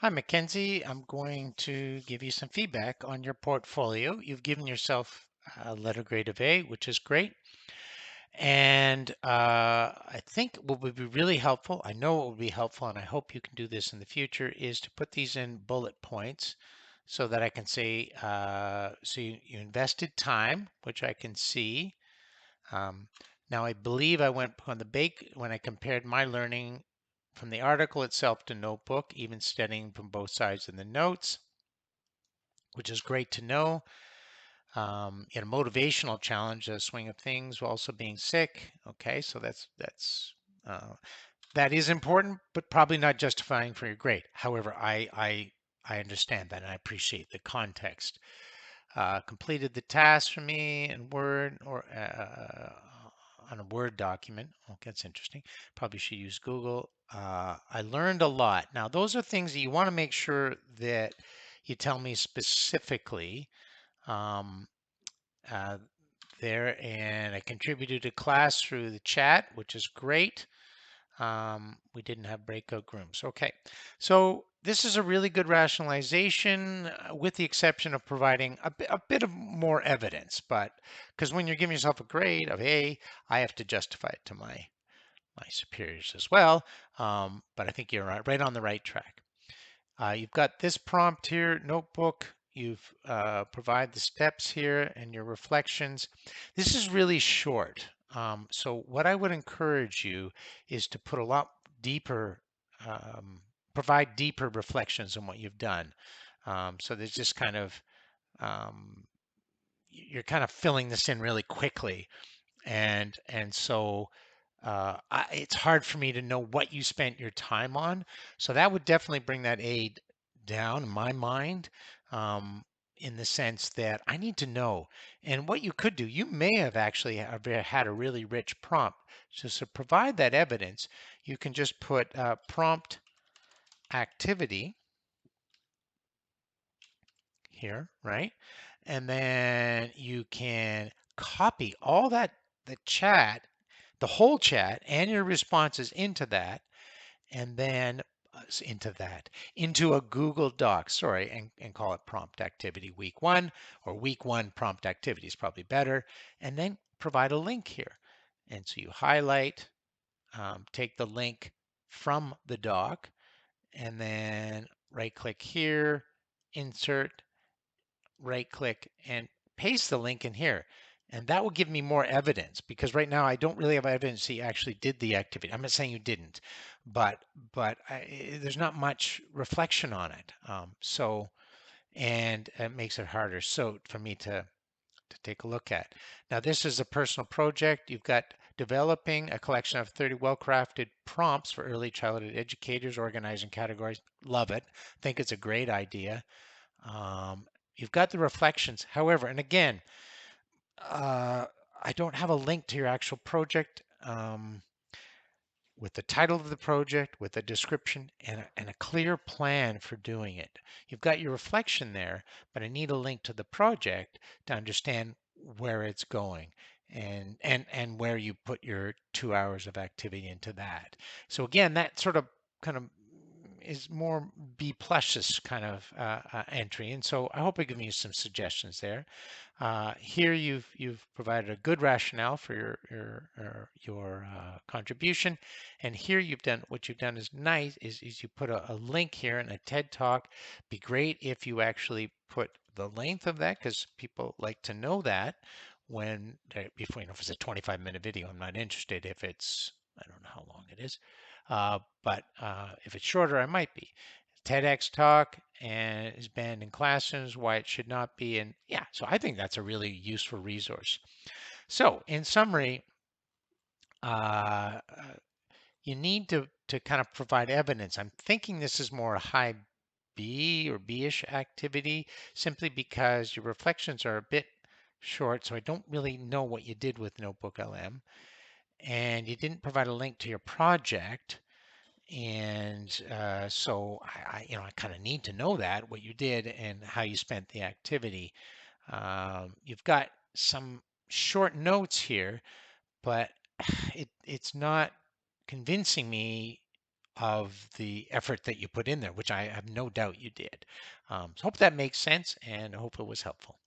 Hi, Mackenzie. I'm going to give you some feedback on your portfolio. You've given yourself a letter grade of A, which is great. And I think what would be really helpful, I know it would be helpful, and I hope you can do this in the future, is to put these in bullet points so that I can say, so you invested time, which I can see. Um, Now, I believe I went on the bake when I compared my learning from the article itself to notebook, even studying from both sides in the notes, which is great to know. In a motivational challenge, the swing of things while also being sick. Okay, so uh, that is important, but probably not justifying for your grade. However, I understand that and I appreciate the context. Completed the task for me in Word or on a Word document. Okay, that's interesting. Probably should use Google. I learned a lot. Now, those are things that you want to make sure that you tell me specifically um, uh, there. And I contributed to class through the chat, which is great. We didn't have breakout rooms. Okay, so this is a really good rationalization with the exception of providing a bit of more evidence, but because when you're giving yourself a grade of A, I have to justify it to my superiors as well. But I think you're right on the right track. You've got this prompt here, notebook. You've provide the steps here and your reflections. This is really short. So what I would encourage you is to put a lot deeper, um, provide deeper reflections on what you've done. So there's just kind of, um, you're kind of filling this in really quickly. And so it's hard for me to know what you spent your time on. So that would definitely bring that aid down in my mind, in the sense that I need to know. And what you could do, you may have actually had a really rich prompt. So to provide that evidence, you can just put prompt activity here, right? And then you can copy all that, the chat, the whole chat and your responses into that, and then into a Google Doc, sorry, and call it prompt activity week one, or week one prompt activity is probably better, and then provide a link here. And so you highlight, take the link from the doc, and then right click here, insert, right click, and paste the link in here. And that will give me more evidence because right now I don't really have evidence he actually did the activity. I'm not saying you didn't, but there's not much reflection on it. And it makes it harder so for me to take a look at. Now this is a personal project. You've got developing a collection of 30 well-crafted prompts for early childhood educators, organizing categories. Love it. Think it's a great idea. Um, you've got the reflections. However, and again, uh, I don't have a link to your actual project with the title of the project, with a description, and a clear plan for doing it. You've got your reflection there, but I need a link to the project to understand where it's going and where you put your 2 hours of activity into that. So again, that sort of kind of is more B pluses kind of entry. And so I hope I give you some suggestions there. Here you've provided a good rationale for your contribution, and here you've done what you've done is nice is you put a link here in a TED Talk. Be great if you actually put the length of that because people like to know that when before if it's a 25-minute video. I'm not interested if it's I don't know how long it is, but if it's shorter, I might be. TEDx talk and is banned in classrooms, why it should not be. And yeah, so I think that's a really useful resource. So in summary, uh, you need to kind of provide evidence. I'm thinking this is more a high B or B-ish activity simply because your reflections are a bit short, so I don't really know what you did with Notebook LM. And you didn't provide a link to your project. And so I kind of need to know that what you did and how you spent the activity. You've got some short notes here, but it's not convincing me of the effort that you put in there, which I have no doubt you did. So hope that makes sense and I hope it was helpful.